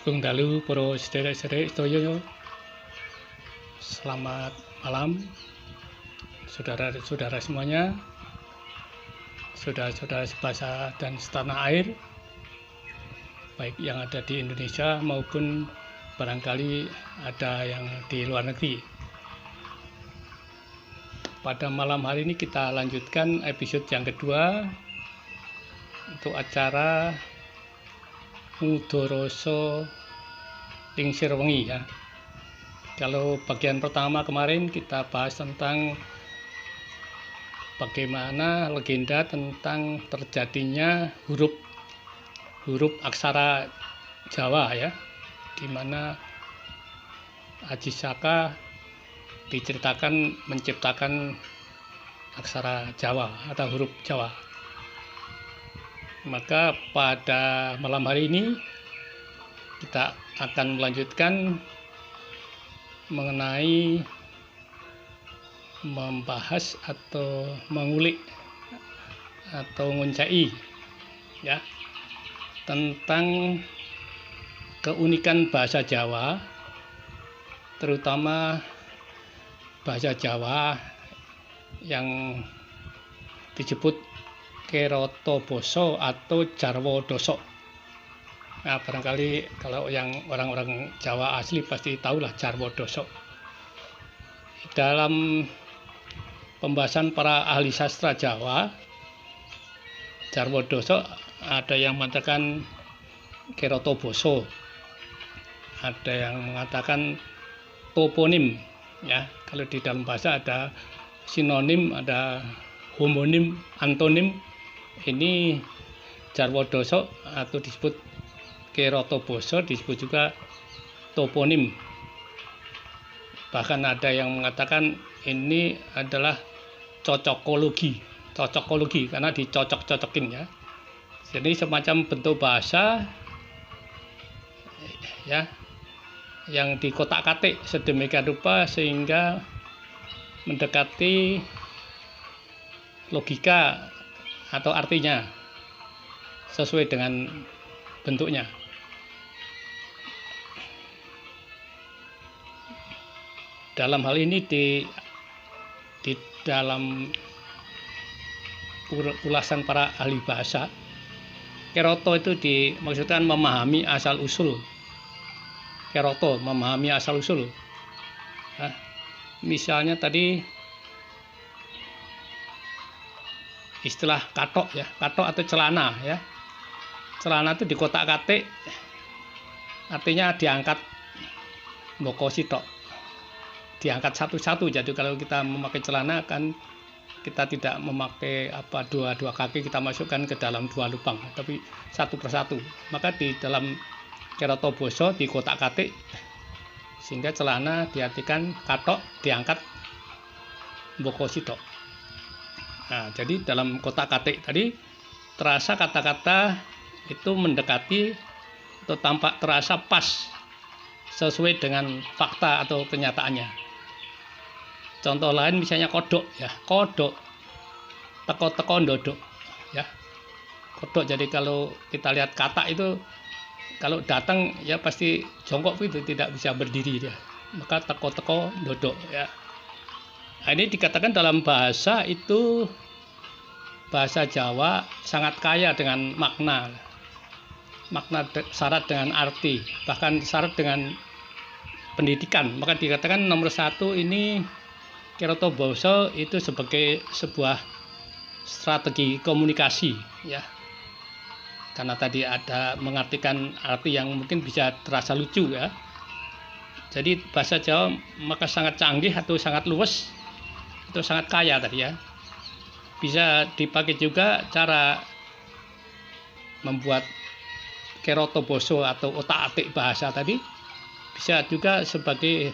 Sugeng dalu para sederek-sederek sedaya. Selamat malam saudara-saudara semuanya, saudara-saudara sebangsa dan setanah air, baik yang ada di Indonesia maupun barangkali ada yang di luar negeri. Pada malam hari ini kita lanjutkan episode yang kedua untuk acara Mudoroso Lingsir Wengi ya. Kalau bagian pertama kemarin kita bahas tentang bagaimana legenda tentang terjadinya huruf aksara Jawa ya, di mana Aji Saka diceritakan menciptakan aksara Jawa atau huruf Jawa. Maka pada malam hari ini kita akan melanjutkan mengenai membahas atau mengulik atau nguncai ya tentang keunikan bahasa Jawa, terutama bahasa Jawa yang disebut Kerotobasa atau Jarwo Doso. Nah, barangkali kalau yang orang-orang Jawa asli pasti tahulah Jarwo Doso. Dalam pembahasan para ahli sastra Jawa, Jarwo Doso ada yang mengatakan Kerotobasa, ada yang mengatakan toponim ya. Kalau di dalam bahasa ada sinonim, ada homonim, antonim. Ini Jarwo Doso atau disebut Kerotobasa, disebut juga toponim. Bahkan ada yang mengatakan ini adalah cocokologi karena dicocok-cocokin ya. Jadi semacam bentuk bahasa ya yang dikotak-katik sedemikian rupa sehingga mendekati logika atau artinya sesuai dengan bentuknya. Dalam hal ini di dalam ulasan para ahli bahasa, Keroto itu dimaksudkan memahami asal usul. Keroto memahami asal usul. Nah, misalnya tadi istilah katok ya, katok atau celana ya. Celana itu dikotak-katik, artinya diangkat mboko sitok, diangkat satu-satu. Jadi kalau kita memakai celana kan kita tidak memakai dua kaki kita masukkan ke dalam dua lubang, tapi satu persatu. Maka di dalam Kerotobasa dikotak-katik sehingga celana diartikan katok diangkat mboko sitok. Nah, jadi dalam kotak-katik tadi terasa kata-kata itu mendekati atau tampak terasa pas sesuai dengan fakta atau kenyataannya. Contoh lain misalnya kodok ya, kodok, teko-teko ndodok ya. Kodok, jadi kalau kita lihat kata itu kalau datang ya pasti jongkok itu, tidak bisa berdiri dia. Maka teko-teko ndodok ya. Nah, ini dikatakan dalam bahasa itu, bahasa Jawa sangat kaya dengan makna syarat dengan arti, bahkan syarat dengan pendidikan. Maka dikatakan nomor satu ini Kerotobasa itu sebagai sebuah strategi komunikasi ya, karena tadi ada mengartikan arti yang mungkin bisa terasa lucu ya. Jadi bahasa Jawa maka sangat canggih atau sangat luas, itu sangat kaya tadi ya. Bisa dipakai juga cara membuat Kerotobasa atau otak-atik bahasa tadi, bisa juga sebagai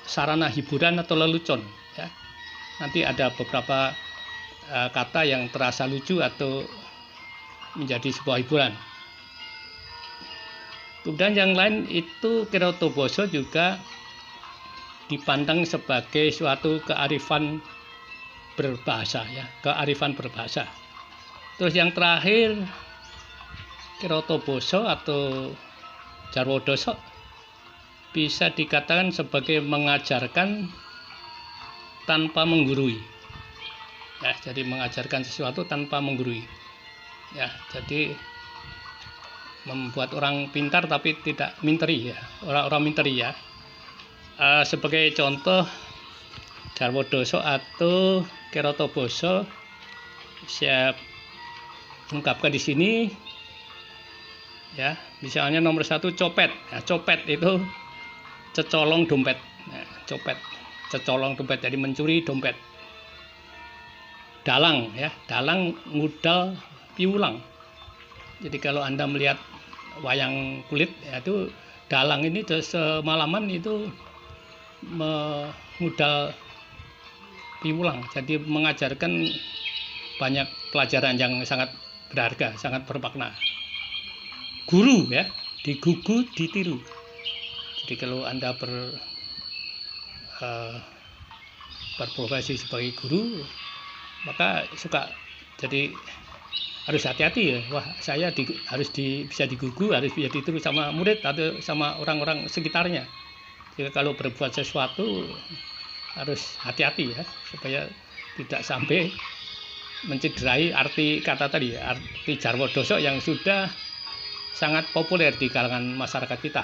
sarana hiburan atau lelucon ya. Nanti ada beberapa kata yang terasa lucu atau menjadi sebuah hiburan. Kemudian yang lain itu Kerotobasa juga dipandang sebagai suatu kearifan berbahasa ya, kearifan berbahasa. Terus yang terakhir Kiratoboso atau Jarwodoso bisa dikatakan sebagai mengajarkan tanpa menggurui. Ya, jadi mengajarkan sesuatu tanpa menggurui. Ya, jadi membuat orang pintar tapi tidak minteri ya, orang-orang minteri ya. Sebagai contoh Jarwodoso atau Kiratoboso saya ungkapkan di sini ya, misalnya nomor 1 copet. Nah, copet itu cecolong dompet. Nah, copet, cecolong dompet, jadi mencuri dompet. Dalang ya, dalang ngudal piulang. Jadi kalau Anda melihat wayang kulit ya, itu dalang ini semalaman itu mengudal piulang. Jadi mengajarkan banyak pelajaran yang sangat berharga, sangat bermakna. Guru ya, digugu ditiru. Jadi kalau Anda berprofesi sebagai guru, maka suka jadi harus hati-hati ya. Wah, saya bisa digugu, harus bisa ditiru sama murid atau sama orang-orang sekitarnya. Jadi kalau berbuat sesuatu harus hati-hati ya, supaya tidak sampai mencederai arti kata tadi, arti Jarwodoso yang sudah sangat populer di kalangan masyarakat kita.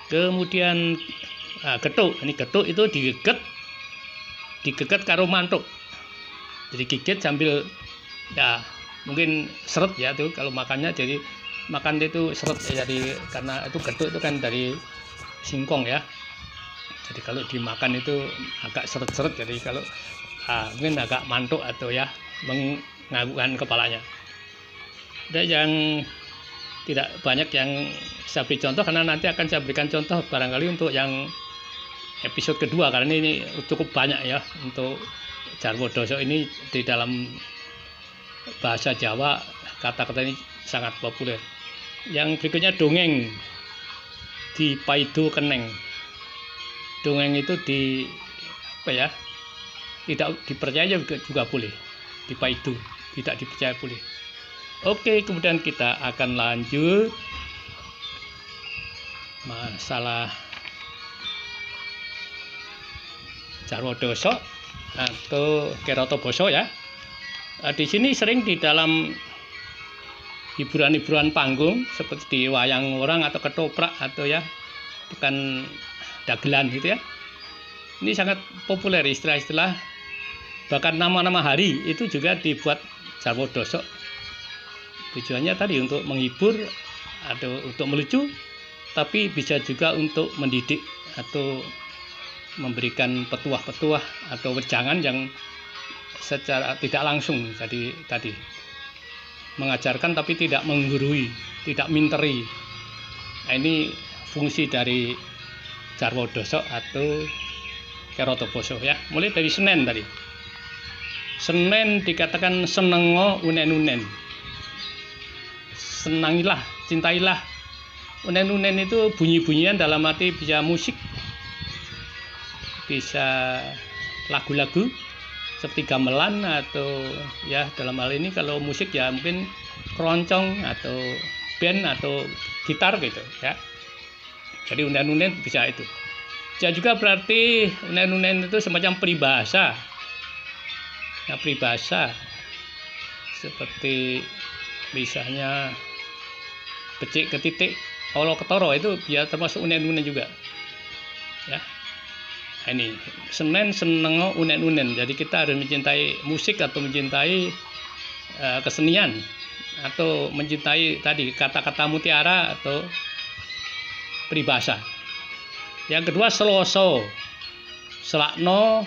Kemudian getuk, ini getuk itu digeget karo mantuk. Jadi gigit sambil ya mungkin seret ya tuh kalau makannya, jadi makan itu seret ya, jadi karena itu getuk itu kan dari singkong ya. Jadi kalau dimakan itu agak seret-seret, jadi kalau mungkin agak mantuk atau ya menganggukkan kepalanya. Ada yang tidak banyak yang saya beri contoh, karena nanti akan saya berikan contoh barangkali untuk yang episode kedua, karena ini cukup banyak ya untuk Jarwodoso ini. Di dalam bahasa Jawa kata-kata ini sangat populer. Yang berikutnya dongeng di paido keneng. Dongeng itu tidak dipercaya juga boleh, di paido tidak dipercaya boleh. Oke, kemudian kita akan lanjut masalah Jarwodoso atau Kiratoboso ya. Di sini sering di dalam hiburan-hiburan panggung seperti di wayang orang atau ketoprak atau ya bukan dagelan gitu ya. Ini sangat populer istilah-istilah, bahkan nama-nama hari itu juga dibuat Jarwodoso. Tujuannya tadi untuk menghibur atau untuk melucu, tapi bisa juga untuk mendidik atau memberikan petuah-petuah atau wejangan yang secara tidak langsung. Jadi tadi mengajarkan tapi tidak menggurui, tidak minteri. Nah, ini fungsi dari Jarwodoso atau Kiratoboso ya. Mulai dari Senen tadi. Senen dikatakan senengo unen-unen. Senangilah, cintailah. Unen-unen itu bunyi-bunyian dalam arti bisa musik, bisa lagu-lagu seperti gamelan, atau ya dalam hal ini kalau musik ya mungkin keroncong atau band atau gitar gitu ya. Jadi unen-unen bisa itu. Ya juga berarti unen-unen itu semacam peribahasa. Nah, peribahasa seperti misalnya becik ketitik olo ketoro itu ya termasuk unen-unen juga ya. Nah, ini Senen senengo unen-unen. Jadi kita harus mencintai musik atau mencintai kesenian atau mencintai tadi kata-kata mutiara atau peribahasa. Yang kedua seloso, selakno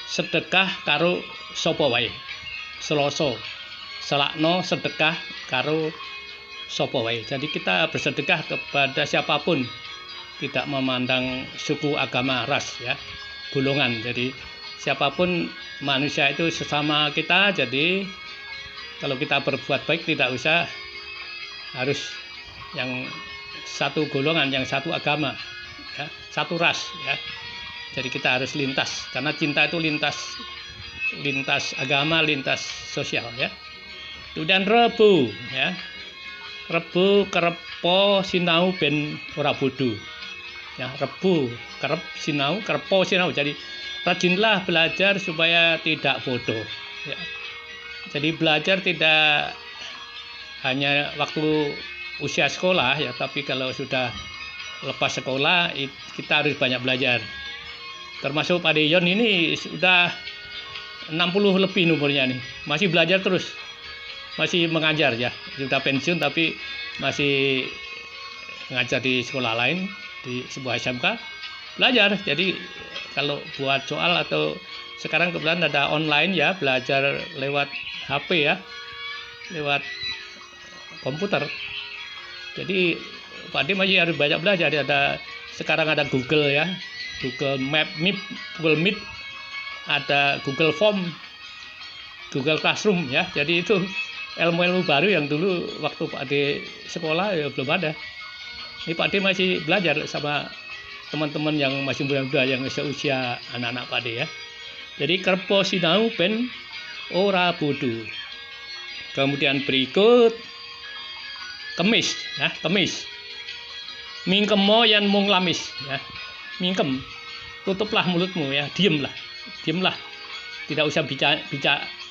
sedekah karo sapa wae. Seloso, selakno sedekah karo sapa wae. Jadi kita bersedekah kepada siapapun, tidak memandang suku, agama, ras ya, golongan. Jadi siapapun manusia itu sesama kita. Jadi kalau kita berbuat baik tidak usah harus yang satu golongan, yang satu agama ya, satu ras ya. Jadi kita harus lintas, karena cinta itu lintas agama, lintas sosial ya. Kemudian Rebo ya. Rebo kerepo sinau ben ora bodoh. Ya, Rebo kerep sinau, kerepo sinau. Jadi rajinlah belajar supaya tidak bodoh ya. Jadi belajar tidak hanya waktu usia sekolah ya, tapi kalau sudah lepas sekolah kita harus banyak belajar. Termasuk Pak Deyon ini sudah 60 lebih umurnya nih, masih belajar terus. Masih mengajar ya, sudah pensiun tapi masih ngajar di sekolah lain, di sebuah SMK belajar. Jadi kalau buat soal atau sekarang kebetulan ada online ya, belajar lewat HP ya, lewat komputer. Jadi Pak D masih harus banyak belajar. Sekarang ada Google ya, Google Google Meet, ada Google Form, Google Classroom ya. Jadi itu ilmu-ilmu baru yang dulu waktu Pak D sekolah ya belum ada. Ini Pak D masih belajar sama teman-teman yang masih muda-muda yang seusia anak-anak Pak D ya. Jadi kerpo sinau ben ora bodoh. Kemudian berikut kemis ya, kemis. Mingkemo yan mung lamis ya. Mingkem. Tutuplah mulutmu ya, diamlah. Diamlah. Tidak usah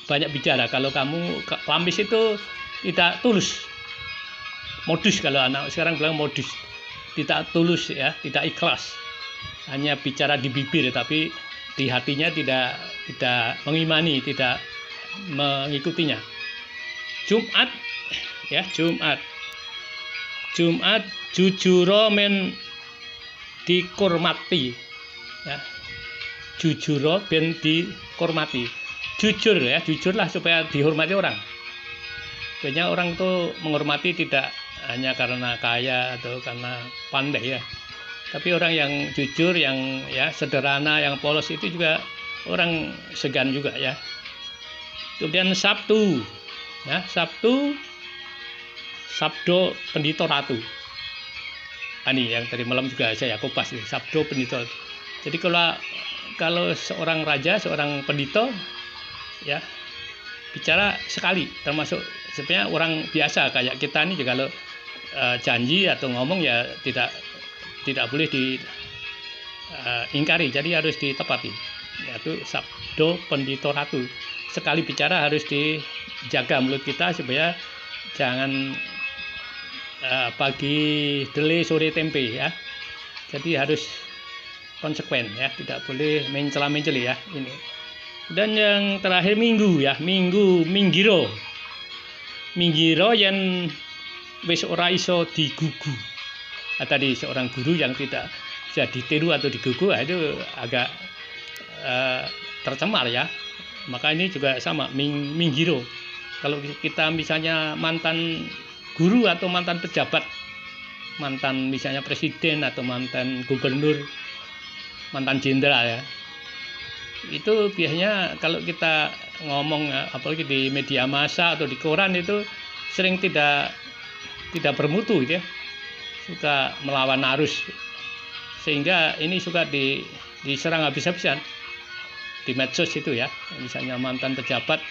banyak bicara. Kalau kamu lamis itu tidak tulus, modus. Kalau anak sekarang bilang modus, tidak tulus ya, tidak ikhlas, hanya bicara di bibir tapi di hatinya tidak mengimani, tidak mengikutinya. Jumat ya, Jumat jujuro men dikurmati ya, jujuro ben dikurmati. Jujur ya, jujurlah supaya dihormati orang. Banyak orang tuh menghormati tidak hanya karena kaya atau karena pandai ya, tapi orang yang jujur, yang ya sederhana, yang polos itu juga orang segan juga ya. Kemudian Sabtu ya, Sabdo Pendito Ratu. Ini yang tadi malam juga saya kupas nih, Sabdo Pendito. Jadi kalau seorang raja, seorang pendito ya bicara sekali, termasuk sebenarnya orang biasa kayak kita nih, kalau janji atau ngomong ya tidak boleh diingkari, jadi harus ditepati. Yaitu Sabdo Pendito Ratu. Sekali bicara harus dijaga mulut kita supaya jangan pagi dele sore tempe ya. Jadi harus konsekuen ya, tidak boleh mencela-menceli ya ini. Dan yang terakhir Minggu ya, Minggiro yang wis ora iso digugu. Tadi seorang guru yang tidak bisa ditiru atau digugu itu agak tercemar ya. Maka ini juga sama, Minggiro. Kalau kita misalnya mantan guru atau mantan pejabat, mantan misalnya presiden atau mantan gubernur, mantan jenderal ya, itu biasanya kalau kita ngomong apalagi di media massa atau di koran itu sering tidak bermutu gitu ya, suka melawan arus, sehingga ini suka diserang habis-habisan di medsos itu ya. Misalnya mantan pejabat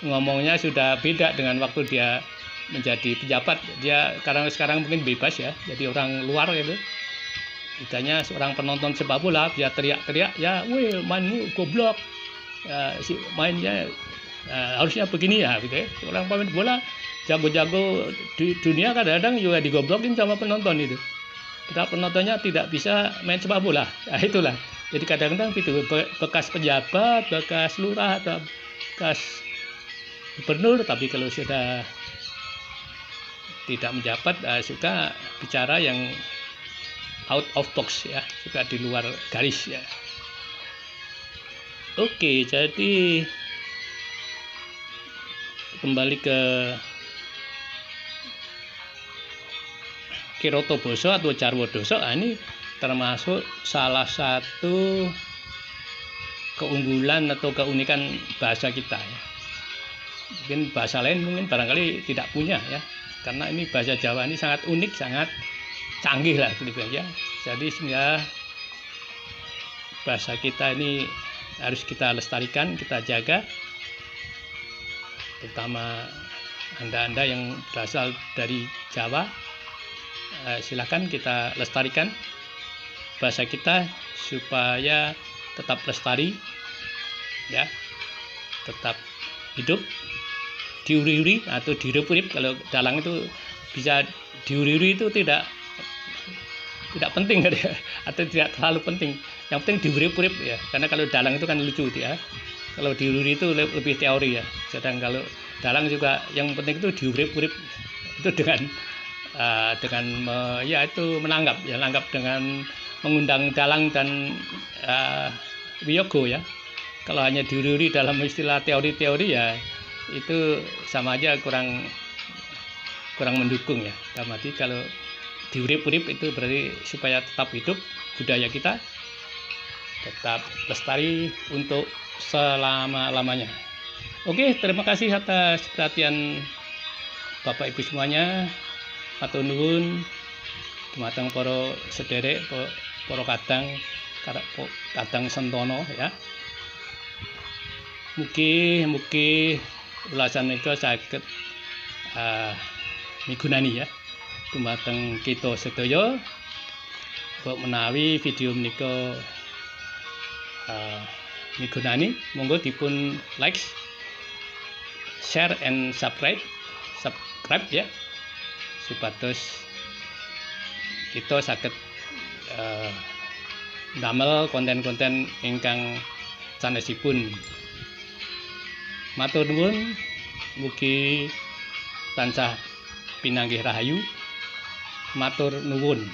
ngomongnya sudah beda dengan waktu dia menjadi pejabat. Dia sekarang mungkin bebas ya, jadi orang luar gitu. Misalnya seorang penonton sepak bola dia teriak-teriak ya, weh mainmu goblok ya, si mainnya harusnya begini ya gitu ya. Orang pemain bola jago-jago di dunia kadang-kadang juga digoblokin sama penonton itu. Padahal penontonnya tidak bisa main sepak bola. Nah, itulah. Jadi kadang-kadang itu bekas pejabat, bekas lurah atau bekas gubernur, tapi kalau sudah tidak menjabat suka bicara yang out of box ya, suka di luar garis ya. Oke, jadi kembali ke Kiroto Boso atau Jarwo Doso. Ini termasuk salah satu keunggulan atau keunikan bahasa kita ya. Mungkin bahasa lain mungkin barangkali tidak punya ya, karena ini bahasa Jawa ini sangat unik, sangat canggih lah gitu ya. Jadi sehingga bahasa kita ini harus kita lestarikan, kita jaga, terutama Anda-anda yang berasal dari Jawa, silakan kita lestarikan bahasa kita supaya tetap lestari, ya, tetap hidup, diuri-uri atau direp-rep. Kalau dalang itu bisa diuri-uri itu tidak penting ya, atau tidak terlalu penting. Yang penting diurip-urip ya, karena kalau dalang itu kan lucu ya. Kalau diuri itu lebih teori ya. Sedang kalau dalang juga yang penting itu diurip-urip itu dengan ya itu menanggap dengan mengundang dalang dan wiyogo ya. Kalau hanya diuri dalam istilah teori-teori ya itu sama aja kurang mendukung ya. Dalam arti kalau diurip-urip itu berarti supaya tetap hidup budaya kita, tetap lestari untuk selama-lamanya. Oke, terima kasih atas perhatian Bapak Ibu semuanya. Matur nuwun dumateng para sederek, para kadang sentono ya. Mugi ulasan menika saged migunani ya dumateng kita sedaya. Menawi video menika migunani, monggo dipun like, share and subscribe ya, supados kita saged damel konten-konten ingkang sanesipun. Matur nuwun, mugi tansah pinanggih rahayu. Matur nuwun.